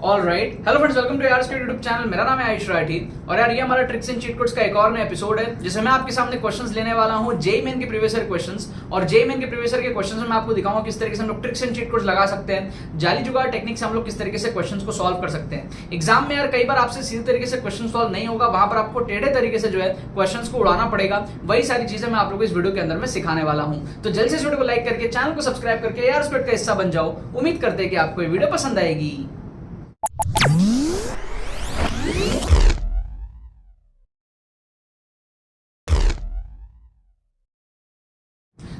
Alright, hello friends, welcome to यार YouTube channel. मेरा नाम है आयुष राठी और यार ये हमारा ट्रिक्स एंड चीट कोड्स का एक और नया एपिसोड है जिसमें मैं आपके सामने क्वेश्चंस लेने वाला हूं जेईई मेन के प्रीवियस ईयर क्वेश्चंस। और जेईई मेन के प्रीवियस ईयर के क्वेश्चंस में मैं आपको दिखाऊंगा किस तरीके से हम लोग ट्रिक्स एंड चीट कोड्स लगा सकते हैं, जाली जुगाड़ टेक्निक से हम लोग किस तरीके से क्वेश्चंस को सॉल्व कर सकते हैं। एग्जाम में यार कई बार आपसे सीधे तरीके से क्वेश्चन सॉल्व नहीं होगा, वहां पर आपको टेढ़े तरीके से जो है क्वेश्चंस को उड़ाना पड़ेगा। वही सारी चीजें मैं आप लोगों को इस वीडियो के अंदर में सिखाने वाला हूं। तो जल्दी से इस वीडियो को लाइक करके चैनल को सब्सक्राइब करके यार स्क्वाड का हिस्सा बन जाओ। उम्मीद करते हैं कि आपको ये वीडियो पसंद आएगी।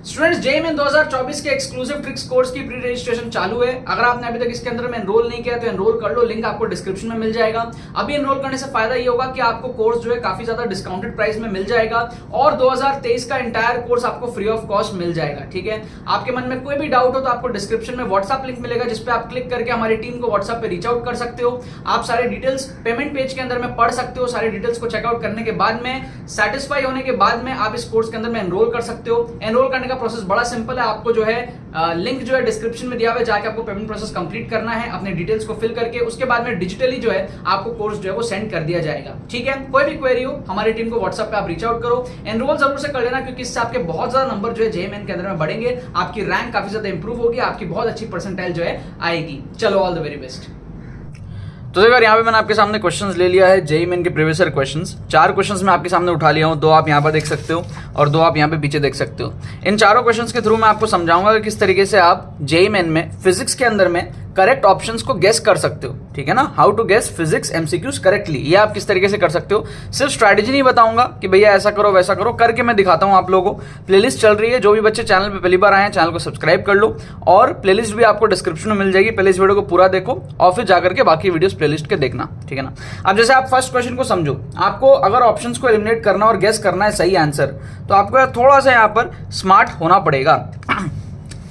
स्टूडेंट्स, जेईई मेन 2024 के एक्सक्लूसिव ट्रिक्स कोर्स की प्री रजिस्ट्रेशन चालू है। अगर आपने अभी तक इसके अंदर में एनरोल नहीं किया तो एनरोल कर लो, लिंक आपको डिस्क्रिप्शन में मिल जाएगा। अभी एनरोल करने से फायदा ये होगा कि आपको कोर्स जो है काफी ज्यादा डिस्काउंटेड प्राइस में मिल जाएगा और 2023 का एंटायर कोर्स आपको फ्री ऑफ कॉस्ट मिल जाएगा। ठीक है, आपके मन में कोई भी डाउट हो तो आपको डिस्क्रिप्शन में व्हाट्सएप लिंक मिलेगा जिसपे आप क्लिक करके हमारी टीम को व्हाट्सएप पे रीच आउट कर सकते हो। आप सारे डिटेल्स पेमेंट पेज के अंदर में पढ़ सकते हो। सारे डिटेल्स को चेकआउट करने के बाद में सेटिस्फाई होने के बाद में आप इस कोर्स के अंदर में एनरोल कर सकते हो। एनरोल करने का प्रोसेस बड़ा सिंपल है। आपको जो है लिंक जो है डिस्क्रिप्शन में दिया हुआ है, जाके आपको पेमेंट प्रोसेस कंप्लीट करना है अपने डिटेल्स को फिल करके। उसके बाद में डिजिटली जो है आपको कोर्स जो है वो सेंड कर दिया जाएगा। ठीक है, कोई भी क्वेरी हो हमारी टीम को व्हाट्सएप पे आप रीच आउट करो। एनरोल जरूर से कर लेना क्योंकि इससे आपके बहुत ज्यादा नंबर जो है जेईई मेन के अंदर में बढ़ेंगे, आपकी रैंक काफी ज्यादा इंप्रूव होगी, आपकी बहुत अच्छी परसेंटाइल जो है आएगी। चलो, ऑल द वेरी बेस्ट। तो देखो यहाँ पे मैंने आपके सामने क्वेश्चंस ले लिया है जेईई मेन के प्रीवियस ईयर क्वेश्चंस। 4 क्वेश्चंस मैं आपके सामने उठा लिया हूँ, 2 आप यहाँ पर देख सकते हो और 2 आप यहाँ पे पीछे देख सकते हो। इन चारों क्वेश्चंस के थ्रू मैं आपको समझाऊंगा कि किस तरीके से आप जेईई मेन में फिजिक्स के अंदर में करेक्ट ऑप्शंस को गेस कर सकते हो। ठीक है ना, how to guess physics MCQs correctly, ये आप किस तरीके से कर सकते हो। सिर्फ स्ट्रैटेजी नहीं बताऊंगा कि भैया ऐसा करो वैसा करो, करके मैं दिखाता हूं आप लोगों को। प्लेलिस्ट चल रही है, जो भी बच्चे चैनल पे पहली बार आए हैं चैनल को सब्सक्राइब कर लो और प्लेलिस्ट भी आपको डिस्क्रिप्शन में मिल जाएगी। पहले इस वीडियो को पूरा देखो और फिर जाकर के बाकी वीडियोस प्लेलिस्ट के देखना। ठीक है ना, अब जैसे आप फर्स्ट क्वेश्चन को समझो, आपको अगर ऑप्शंस को एलिमिनेट करना और गेस करना है सही आंसर, तो आपको थोड़ा सा यहाँ पर स्मार्ट होना पड़ेगा।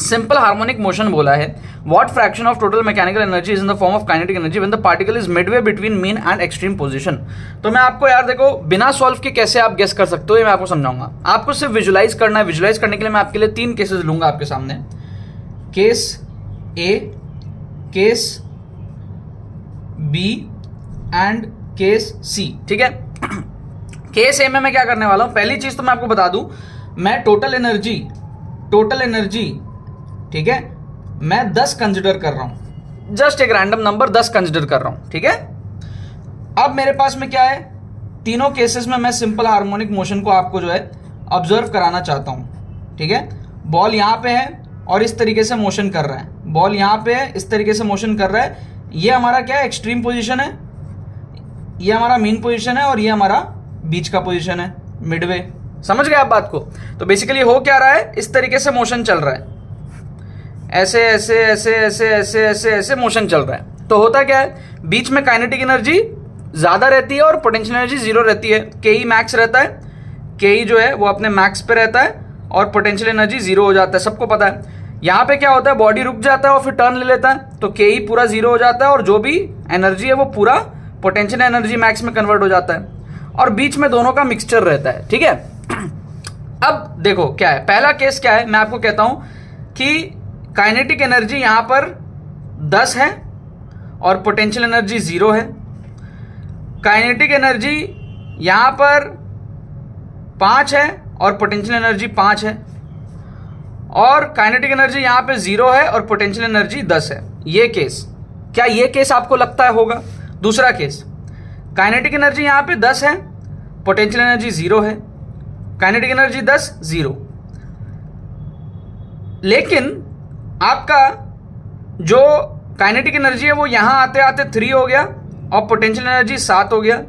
सिंपल हार्मोनिक मोशन बोला है। What fraction of total mechanical energy is in the form of kinetic energy when the particle is Midway between mean and extreme position. तो मैं आपको यार देखो बिना सॉल्व के कैसे आप गेस कर सकते हो ये मैं आपको समझाऊंगा। आपको सिर्फ विजुलाइज करना है। विजुलाइज करने के लिए मैं आपके लिए 3 केसेस लूंगा आपके सामने, case A, case B and case C. ठीक है, केस ए में मैं क्या करने वाला हूं, पहली चीज तो मैं आपको बता दूं, मैं टोटल एनर्जी ठीक है मैं 10 कंसिडर कर रहा हूं, जस्ट एक रैंडम नंबर 10 कंसिडर कर रहा हूं। ठीक है, अब मेरे पास में क्या है, तीनों केसेस में मैं सिंपल हार्मोनिक मोशन को आपको जो है ऑब्जर्व कराना चाहता हूं। ठीक है, बॉल यहां पे है और इस तरीके से मोशन कर रहा है, बॉल यहां पे है इस तरीके से मोशन कर रहा है। ये हमारा क्या है, एक्सट्रीम पोजीशन है, ये हमारा मीन पोजीशन है और ये हमारा बीच का पोजीशन है, मिडवे। समझ गए आप बात को। तो बेसिकली हो क्या रहा है, इस तरीके से मोशन चल रहा है, ऐसे ऐसे ऐसे ऐसे ऐसे ऐसे ऐसे मोशन चल रहा है। तो होता क्या है, बीच में काइनेटिक एनर्जी ज्यादा रहती है और पोटेंशियल एनर्जी 0 रहती है। के मैक्स रहता है, के जो है वो अपने मैक्स पे रहता है और पोटेंशियल एनर्जी 0 हो जाता है, सबको पता है। यहाँ पे क्या होता है, बॉडी रुक जाता है और फिर टर्न ले लेता है, तो के पूरा 0 हो जाता है और जो भी एनर्जी है वो पूरा पोटेंशियल एनर्जी मैक्स में कन्वर्ट हो जाता है और बीच में दोनों का मिक्सचर रहता है। ठीक है, अब देखो क्या है, पहला केस क्या है, मैं आपको कहता हूं कि काइनेटिक एनर्जी यहां पर 10 है और पोटेंशियल एनर्जी 0 है। काइनेटिक एनर्जी यहां पर 5 है और पोटेंशियल एनर्जी 5 है और काइनेटिक एनर्जी यहां पे 0 है और पोटेंशियल एनर्जी 10 है। ये केस, क्या ये केस आपको लगता है होगा? दूसरा केस, काइनेटिक एनर्जी यहां पे 10 है, पोटेंशियल एनर्जी 0 है, काइनेटिक एनर्जी 10 0, लेकिन आपका जो काइनेटिक एनर्जी है वो यहां आते आते 3 हो गया और पोटेंशियल एनर्जी 7 हो गया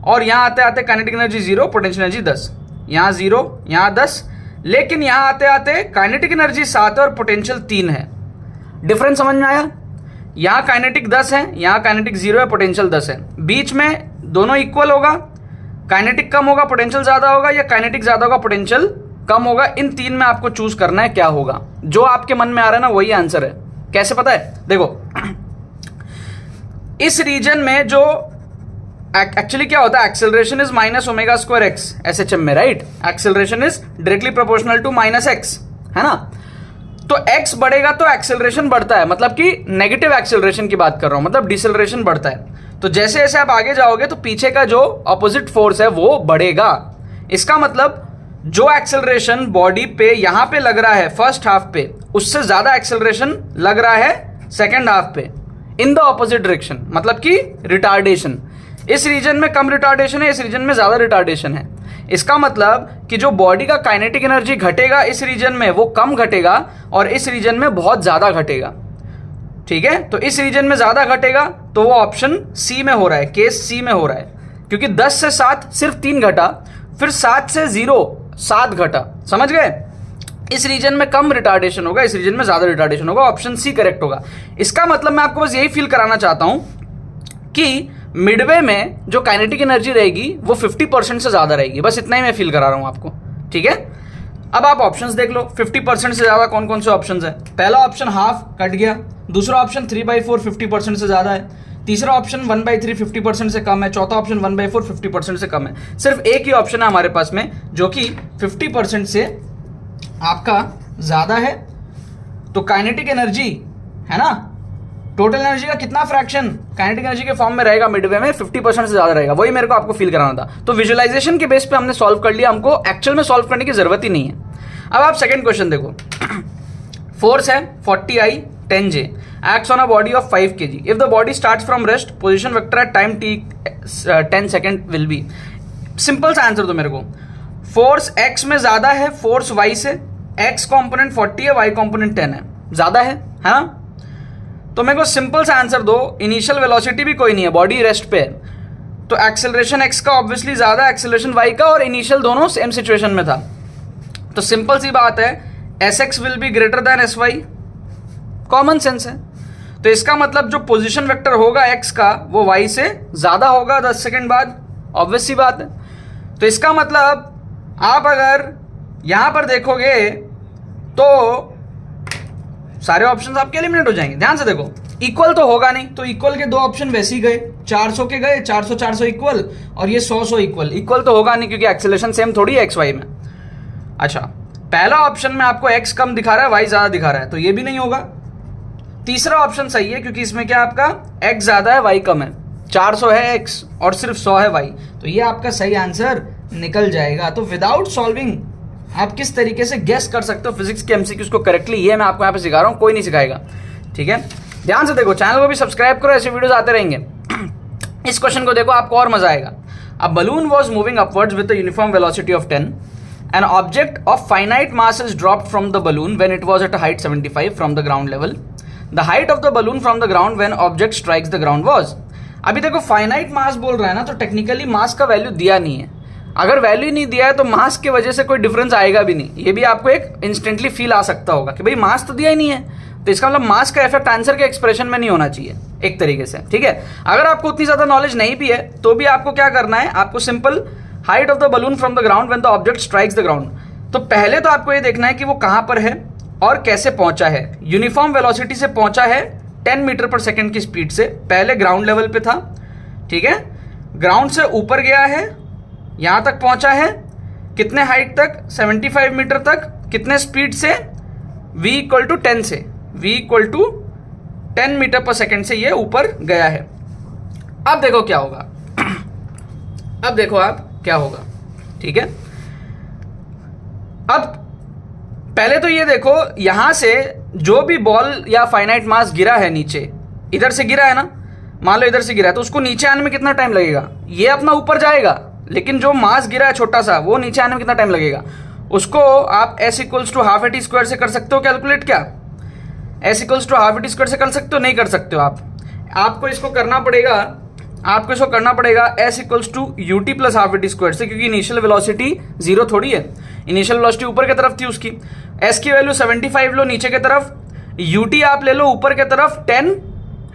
और यहां आते आते काइनेटिक एनर्जी 0, पोटेंशियल एनर्जी 10, यहां 0 यहां 10, लेकिन यहां आते आते काइनेटिक एनर्जी 7 है और पोटेंशियल 3 है। डिफरेंस समझ में आया? यहां काइनेटिक 10 है, यहां काइनेटिक 0 है, पोटेंशियल 10 है, बीच में दोनों इक्वल होगा, काइनेटिक कम होगा पोटेंशियल ज्यादा होगा या काइनेटिक ज्यादा होगा पोटेंशियल कम होगा। इन 3 में आपको चूज करना है क्या होगा, जो आपके मन में आ रहा है ना वही आंसर है। कैसे पता है, देखो इस रीजन में जो एक्चुअली क्या होता है, एक्सेलरेशन इज -ω² x एसएचएम में, right? Acceleration is directly proportional to -x, है ना? तो x बढ़ेगा तो एक्सेलरेशन बढ़ता है, मतलब कि नेगेटिव एक्सेलरेशन की बात कर रहा हूं, मतलब डिसेलरेशन बढ़ता है। तो जैसे जैसे आप आगे जाओगे तो पीछे का जो ऑपोजिट फोर्स है वो बढ़ेगा। इसका मतलब जो एक्सेलरेशन बॉडी पे यहां पे लग रहा है फर्स्ट हाफ पे, उससे ज्यादा एक्सेलरेशन लग रहा है सेकेंड हाफ पे इन द ऑपोजिट डायरेक्शन, मतलब कि रिटार्डेशन। इस रीजन में कम रिटार्डेशन है, इस रीजन में ज्यादा रिटार्डेशन है। इसका मतलब कि जो बॉडी का काइनेटिक एनर्जी घटेगा इस रीजन में वो कम घटेगा और इस रीजन में बहुत ज्यादा घटेगा। ठीक है, तो इस रीजन में ज्यादा घटेगा तो वो ऑप्शन सी में हो रहा है, केस सी में हो रहा है, क्योंकि 10 से 7 सिर्फ 3 घटा, फिर 7 से 0 7 घटा। समझ गए? इस रीजन में कम रिटार्डेशन होगा, इस रीजन में ज्यादा रिटार्डेशन होगा, ऑप्शन सी करेक्ट होगा। इसका मतलब मैं आपको बस यही फील कराना चाहता हूं कि मिडवे में जो काइनेटिक एनर्जी रहेगी वो 50% से ज्यादा रहेगी, बस इतना ही मैं फील करा रहा हूं आपको। ठीक है, अब आप ऑप्शंस देख लो 50% से ज्यादा कौन कौन से ऑप्शंस है। पहला ऑप्शन हाफ कट गया, दूसरा ऑप्शन 3/4 50% से ज्यादा है, तीसरा ऑप्शन 1/3 50% से कम है, चौथा ऑप्शन 1/4 50% से कम है। सिर्फ एक ही ऑप्शन है हमारे पास में जो कि 50% से आपका ज्यादा है। तो काइनेटिक एनर्जी है ना, टोटल एनर्जी का कितना फ्रैक्शन काइनेटिक एनर्जी के फॉर्म में रहेगा मिडवे में, 50% से ज्यादा रहेगा। वही मेरे को आपको फील कराना था। तो विजुअलाइजेशन के बेस पे हमने सॉल्व कर लिया, हमको एक्चुअल में सॉल्व करने की जरूरत ही नहीं है। अब आप सेकंड क्वेश्चन देखो। फोर्स है 40I 10J acts on a body of 5 kg. If the body starts from rest, position vector at time t 10 second will be. Simple सा आंसर दो मेरे को। फोर्स x में ज्यादा है फोर्स y से, x कॉम्पोनेंट 40 है, y कॉम्पोनेंट 10 है, ज्यादा है ना? तो मेरे को सिंपल सा आंसर दो। इनिशियल वेलोसिटी भी कोई नहीं है, बॉडी रेस्ट पे है, तो एक्सेलरेशन x का ऑब्वियसली ज्यादा, एक्सेलरेशन y का, और इनिशियल दोनों सेम सिचुएशन में था। तो सिंपल सी बात है, sx will be greater than sy, common sense है। तो इसका मतलब जो पोजीशन वेक्टर होगा x का वो y से ज्यादा होगा 10 सेकंड बाद, ऑब्वियस सी बात है। तो इसका मतलब आप अगर यहां पर देखोगे तो सारे ऑप्शंस आपके एलिमिनेट हो जाएंगे। ध्यान से देखो, इक्वल तो होगा नहीं, तो इक्वल के दो ऑप्शन वैसे ही गए, 400 के गए, 400 400 इक्वल, और ये 100 100 इक्वल। इक्वल तो होगा नहीं क्योंकि एक्सेलरेशन सेम थोड़ी है xy में। अच्छा, पहला ऑप्शन में आपको x कम दिखा रहा है, y ज्यादा दिखा रहा है, तो ये भी नहीं होगा। तीसरा ऑप्शन सही है क्योंकि इसमें क्या आपका x ज्यादा है y कम है, 400 है x और सिर्फ 100 है y, तो ये आपका सही आंसर निकल जाएगा। तो विदाउट सॉल्विंग आप किस तरीके से गेस कर सकते हो फिजिक्स के एमसीक्यूज को करेक्टली, ये मैं आपको यहाँ पे सिखा रहा हूँ, कोई नहीं सिखाएगा। ठीक है, ध्यान से देखो, चैनल को भी सब्सक्राइब करो, ऐसे वीडियोस आते रहेंगे। इस क्वेश्चन को देखो, आपको और मजा आएगा। A balloon was moving upwards with a uniform velocity of 10. An object of finite mass is dropped from the balloon when it was at a height 75 from the ground level. The height of the balloon from the ground when object strikes the ground was. अभी देखो finite मास बोल रहा है ना, तो technically मास का value दिया नहीं है। अगर वैल्यू नहीं दिया है तो मास की वजह से कोई डिफरेंस आएगा भी नहीं। ये भी आपको एक इंस्टेंटली फील आ सकता होगा कि भाई मास तो दिया ही नहीं है, तो इसका मतलब मास का इफेक्ट आंसर के एक्सप्रेशन में नहीं होना चाहिए एक तरीके से। ठीक है, अगर आपको उतनी ज्यादा नॉलेज नहीं भी है तो भी आपको क्या करना है, आपको simple height of the balloon from the ground when the object strikes the ground, तो पहले तो आपको ये देखना है कि वो कहां पर है और कैसे पहुंचा है। यूनिफॉर्म वेलोसिटी से पहुंचा है 10 मीटर पर सेकेंड की स्पीड से, पहले ग्राउंड लेवल पे था। ठीक है, ग्राउंड से ऊपर गया है, यहां तक पहुंचा है, कितने हाइट तक, 75 मीटर तक, कितने स्पीड से, v = 10 से, v = 10 मीटर पर सेकेंड से ये ऊपर गया है। अब देखो क्या होगा, अब देखो आप क्या होगा। ठीक है, अब पहले तो ये देखो, यहां से जो भी बॉल या फाइनाइट मास गिरा है नीचे, इधर से गिरा है ना, मान लो इधर से गिरा है, तो उसको नीचे आने में कितना टाइम लगेगा, ये अपना ऊपर जाएगा, लेकिन जो मास गिरा है छोटा सा, वो नीचे आने में कितना टाइम लगेगा, उसको आप s = ½ से कर सकते हो कैलकुलेट। क्या s = ½ से कर सकते हो? नहीं कर सकते हो आप। आपको इसको करना पड़ेगा, आपको इसको करना पड़ेगा s = ut + ½ से, क्योंकि इनिशियल वेलोसिटी 0 थोड़ी है, इनिशियल वेलोसिटी ऊपर की तरफ थी उसकी। s की वैल्यू 75 लो नीचे की तरफ, ut आप ले लो ऊपर की तरफ 10,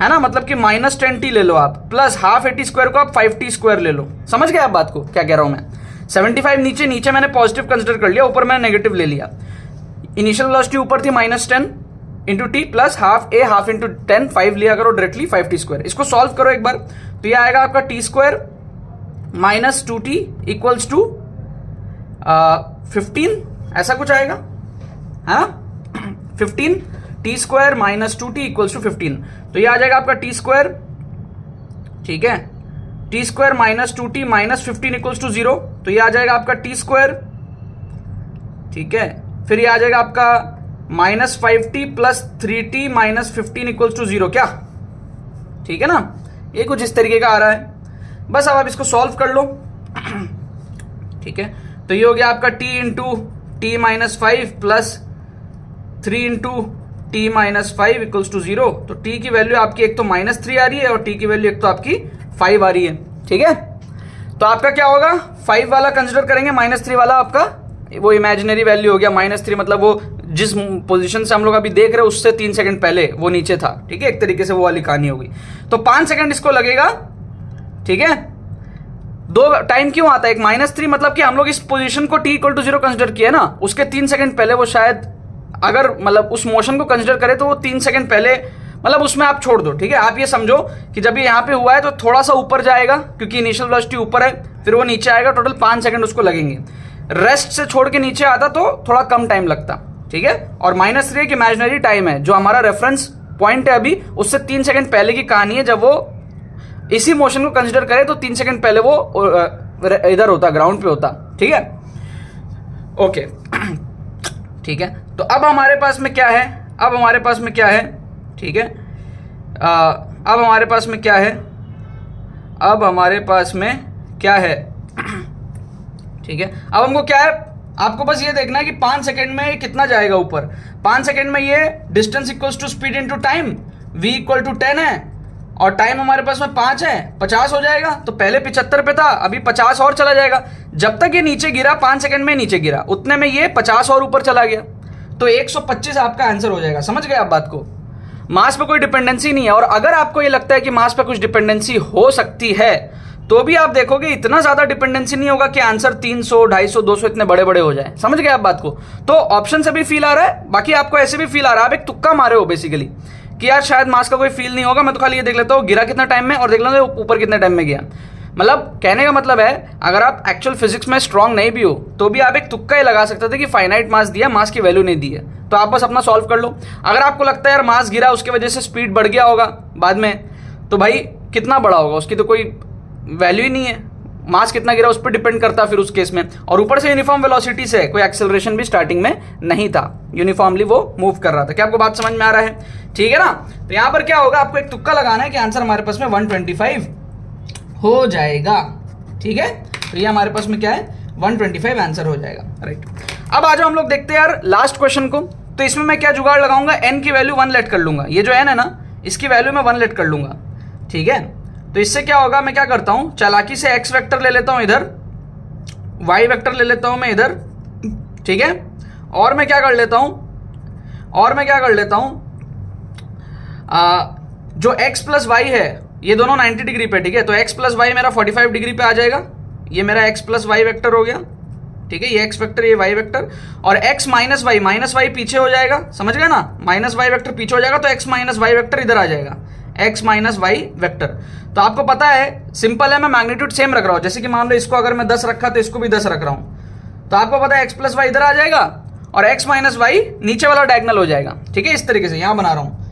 है ना, मतलब कि -10t ले लो आप, प्लस ½ को आप 5t² ले लो। समझ गए आप बात को क्या कह रहा हूं मैं? 75 नीचे, नीचे मैंने पॉजिटिव कंसिडर कर लिया, ऊपर मैंने नेगेटिव ले लिया। इनिशियल वेलोसिटी ऊपर थी -10 × t प्लस ½ × 10, 5 लिया करो डायरेक्टली 5t²। इसको सॉल्व करो एक बार, तो ये आएगा आपका t² - 2t = 15, ऐसा कुछ आएगा, है ना। 15, T square minus 2t equals to 15। तो ये आ जाएगा आपका टी स्क्वायर, ठीक है, T square minus 2t minus 15 equals to 0। तो ये आ जाएगा आपका टी स्क्वायर, ठीक है, फिर ये आ जाएगा आपका minus 5t plus 3t minus 15 equals to 0। क्या ठीक है ना, ये कुछ इस तरीके का आ रहा है। बस अब आप इसको सॉल्व कर लो, ठीक है। तो ये हो गया आपका t into T minus 5 plus 3 into T minus 5 equals to 0। तो t की वैल्यू आपकी एक तो -3 आ रही है और t की वैल्यू एक तो आपकी 5 आ रही है, ठीक है। तो आपका क्या होगा, 5 वाला कंसिडर करेंगे, -3 वाला आपका वो इमेजिनरी वैल्यू हो गया। -3 मतलब वो जिस पोजीशन से हम लोग अभी देख रहे हैं उससे 3 सेकंड पहले वो नीचे था, ठीक है, एक तरीके से वो वाली कहानी होगी। तो 5 सेकंड इसको लगेगा, ठीक है। 2 टाइम क्यों आता है, एक -3 मतलब कि हम लोग इस पोजीशन को t इक्वल टू 0 कंसिडर किया ना, उसके 3 सेकंड पहले वो शायद अगर मतलब उस मोशन को कंसिडर करें तो वो 3 सेकंड पहले मतलब उसमें आप छोड़ दो, ठीक है। आप ये समझो कि जब ये यहाँ पे हुआ है तो थोड़ा सा ऊपर जाएगा क्योंकि इनिशियल वेलोसिटी ऊपर है, फिर वो नीचे आएगा, टोटल 5 सेकंड उसको लगेंगे। रेस्ट से छोड़ के नीचे आता तो थोड़ा कम टाइम लगता, ठीक है। और -3 एक इमेजिनरी टाइम है, जो हमारा रेफरेंस पॉइंट है अभी उससे 3 सेकंड पहले की कहानी है। जब वो इसी मोशन को कंसिडर करे तो 3 सेकंड पहले वो इधर होता, ग्राउंड पे होता, ठीक है, ओके, ठीक है। तो अब हमारे पास में क्या है, अब हमारे पास में क्या है, ठीक है, अब हमारे पास में क्या है, अब हमारे पास में क्या है, ठीक है। अब हमको क्या है, आपको बस ये देखना है कि 5 सेकंड में कितना जाएगा ऊपर। 5 सेकंड में ये distance equals to speed into time, v equal to 10 है और टाइम हमारे पास में 5 है, 50 हो जाएगा। तो पहले 75 पे था, अभी 50 और चला जाएगा। जब तक ये नीचे गिरा, 5 सेकंड में नीचे गिरा, उतने में ये 50 और ऊपर चला गया, तो 125 आपका आंसर हो जाएगा। समझ गए आप बात को, मास पे कोई डिपेंडेंसी नहीं है। और अगर आपको ये लगता है कि मास पे कुछ डिपेंडेंसी हो सकती है तो भी आप देखोगे इतना ज्यादा डिपेंडेंसी नहीं होगा कि आंसर 300, 250, 200 इतने बड़े बड़े हो जाए। समझ गए आप बात को। तो ऑप्शन से भी फील आ रहा है, बाकी आपको ऐसे भी फील आ रहा है, आप एक तुक्का मारे हो बेसिकली कि यार शायद मास का कोई फील नहीं होगा, मैं तो खाली ये देख लेता हूँ गिरा कितना टाइम में और देख लेता हूँ ऊपर कितने टाइम में गया। मतलब कहने का मतलब है अगर आप एक्चुअल फिजिक्स में स्ट्रांग नहीं भी हो तो भी आप एक तुक्का ही लगा सकते थे कि फाइनाइट मास दिया, मास की वैल्यू नहीं दी है, तो आप बस अपना सॉल्व कर लो। अगर आपको लगता है यार मास गिरा उसकी वजह से स्पीड बढ़ गया होगा बाद में, तो भाई कितना बड़ा होगा उसकी तो कोई वैल्यू ही नहीं है। मास कितना गिरा उस पर डिपेंड करता फिर उस केस में। और ऊपर से यूनिफॉर्म वेलोसिटी से कोई एक्सेलरेशन भी स्टार्टिंग में नहीं था, यूनिफॉर्मली वो मूव कर रहा था। क्या आपको बात समझ में आ रहा है, ठीक है ना। तो यहां पर क्या होगा, आपको एक तुक्का लगाना है कि आंसर हमारे पास में 125 हो जाएगा, ठीक है। तो ये हमारे पास में क्या है, 125 आंसर हो जाएगा, राइट। अब आ जाओ हम लोग देखते हैं यार लास्ट क्वेश्चन को। तो इसमें मैं क्या जुगाड़ लगाऊंगा, n की वैल्यू 1 लेट कर लूंगा। ये जो n है ना, इसकी वैल्यू मैं 1 लेट कर लूंगा, ठीक है। तो इससे क्या होगा, मैं क्या करता हूं, चालाकी से x वेक्टर ले लेता हूं इधर, y वेक्टर ले लेता हूं मैं इधर, ठीक है। और मैं क्या कर लेता हूं, जो x प्लस वाई है ये दोनों 90 डिग्री पे, ठीक है। तो x प्लस वाई मेरा 45 डिग्री पे आ जाएगा। ये मेरा x प्लस वाई वेक्टर हो गया, ठीक है, ये x वेक्टर, ये y वेक्टर। और x माइनस वाई पीछे हो जाएगा, समझ गए ना, माइनस वाई वेक्टर पीछे हो जाएगा तो x माइनस वाई वेक्टर इधर आ जाएगा, x माइनस वाई वेक्टर। तो आपको पता है सिंपल है, मैं मैग्नीट्यूड सेम रख रहा हूं। जैसे कि मान लो इसको अगर मैं 10 रखा तो इसको भी 10 रख रहा हूं, तो आपको पता है x प्लस वाई इधर आ जाएगा और x माइनस वाई नीचे वाला डायगोनल हो जाएगा, ठीक है। इस तरीके से यहां बना रहा हूं,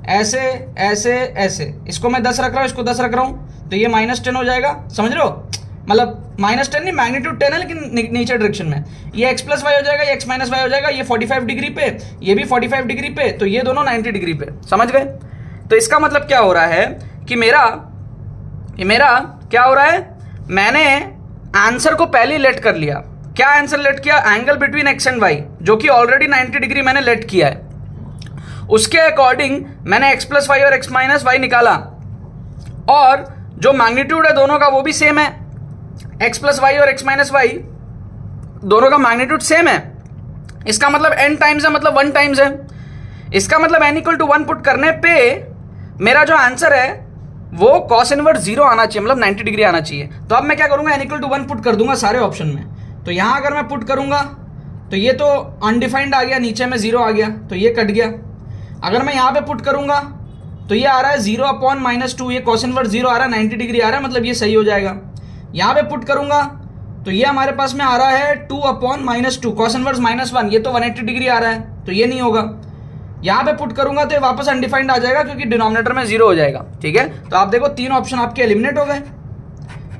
ऐसे ऐसे ऐसे, इसको मैं 10 रख रहा हूं, इसको 10 रख रहा हूं, तो ये -10 हो जाएगा, समझ रहे हो। मतलब -10 नहीं, मैग्नीट्यूड 10 है लेकिन नीचे डायरेक्शन में। ये x प्लस वाई हो जाएगा, ये x माइनस वाई हो जाएगा, ये 45 डिग्री पे, ये भी 45 डिग्री पे, तो ये दोनों 90 डिग्री पे, समझ गए। तो इसका मतलब क्या हो रहा है कि मेरा क्या हो रहा है, मैंने आंसर को पहले लेट कर लिया। क्या आंसर लेट किया, angle between x and y, जो कि ऑलरेडी 90 डिग्री मैंने लेट किया है। उसके अकॉर्डिंग मैंने x प्लस वाई और x माइनस वाई निकाला, और जो मैग्नीट्यूड है दोनों का वो भी सेम है। x प्लस वाई और x माइनस वाई दोनों का मैग्नीट्यूड सेम है। इसका मतलब n टाइम्स है, मतलब 1 टाइम्स है। इसका मतलब n इक्वल टू 1 पुट करने पे मेरा जो आंसर है वो cos इनवर्स 0 आना चाहिए, मतलब 90 डिग्री आना चाहिए। तो अब मैं क्या करूंगा, n इक्वल टू 1 पुट कर दूंगा सारे ऑप्शन में। तो यहां अगर मैं पुट करूंगा तो ये तो अनडिफाइंड आ गया, नीचे में 0 आ गया, तो ये कट गया। अगर मैं यहां पे पुट करूंगा तो ये आ रहा है 0/-2, ये cos इनवर्स 0 आ रहा है, 90 डिग्री आ रहा है, मतलब ये सही हो जाएगा। यहां पे पुट करूंगा तो ये हमारे पास में आ रहा है 2/-2, cos इनवर्स -1, ये तो 180 डिग्री आ रहा है, तो ये नहीं होगा। यहाँ पे पुट करूंगा तो ये वापस अनडिफाइंड आ जाएगा क्योंकि डिनोमिनेटर में 0 हो जाएगा, ठीक है। तो आप देखो 3 ऑप्शन आपके एलिमिनेट हो गए,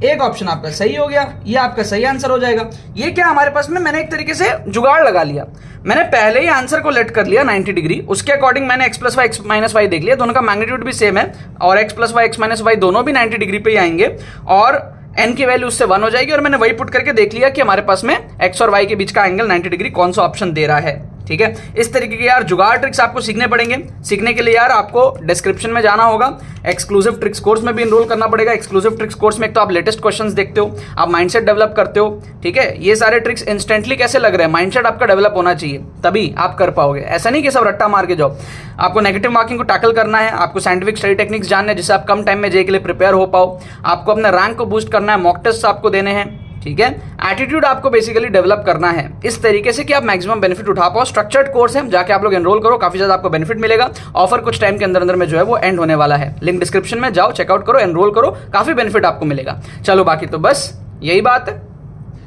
एक ऑप्शन आपका सही हो गया, ये आपका सही आंसर हो जाएगा। ये क्या हमारे पास में मैंने एक तरीके से जुगाड़ लगा लिया, मैंने पहले ही आंसर को लेट कर लिया 90 डिग्री, उसके अकॉर्डिंग मैंने x plus Y X minus Y देख लिया, दोनों का मैग्नीट्यूड भी सेम है और x plus Y X minus Y दोनों भी 90 डिग्री पे ही आएंगे और n की वैल्यू उससे 1 हो जाएगी और मैंने वही पुट करके देख लिया कि हमारे पास में x और y के बीच का एंगल 90 डिग्री कौन सा ऑप्शन दे रहा है, ठीक है। इस तरीके के यार जुगाड़ ट्रिक्स आपको सीखने पड़ेंगे। सीखने के लिए यार आपको डिस्क्रिप्शन में जाना होगा, एक्सक्लूसिव ट्रिक्स कोर्स में भी इनरोल करना पड़ेगा। एक्सक्लूसिव ट्रिक्स कोर्स में एक तो आप लेटेस्ट क्वेश्चंस देखते हो, आप माइंडसेट डेवलप करते हो, ठीक है। ये सारे ट्रिक्स इंस्टेंटली कैसे लग रहे हैं, माइंडसेट आपका डेवलप होना चाहिए तभी आप कर पाओगे। ऐसा नहीं कि सब रट्टा मार के जाओ, आपको नेगेटिव मार्किंग को टैकल करना है, आपको साइंटिफिक स्टडी टेक्निक्स जानने हैं जिससे आप कम टाइम में जे के लिए प्रिपेयर हो पाओ, आपको अपने रैंक को बूस्ट करना है, मॉक टेस्ट आपको देने हैं, ठीक है। एटीट्यूड आपको बेसिकली डेवलप करना है इस तरीके से कि आप मैक्सिमम बेनिफिट उठा पाओ। स्ट्रक्चर्ड कोर्स है, जाके आप लोग एनरोल करो, काफी ज्यादा आपको बेनिफिट मिलेगा। ऑफर कुछ टाइम के अंदर अंदर में जो है वो एंड होने वाला है। लिंक डिस्क्रिप्शन में जाओ, चेकआउट करो, एनरोल करो, काफी बेनिफिट आपको मिलेगा। चलो बाकी तो बस यही बात है।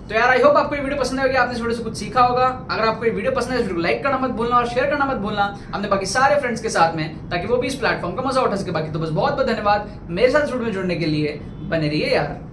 तो यार आई होप आपको ये वीडियो पसंद आएगी, आपने इस वीडियो से कुछ सीखा होगा। अगर आपको ये वीडियो पसंद है इस वीडियो को लाइक करना मत भूलना और शेयर करना मत भूलना अपने बाकी सारे फ्रेंड्स के साथ में, ताकि वो भी इस प्लेटफॉर्म का मजा उठा सके। बाकी तो बस बहुत बहुत धन्यवाद मेरे साथ वीडियो में जुड़ने के लिए, बने रहिए यार।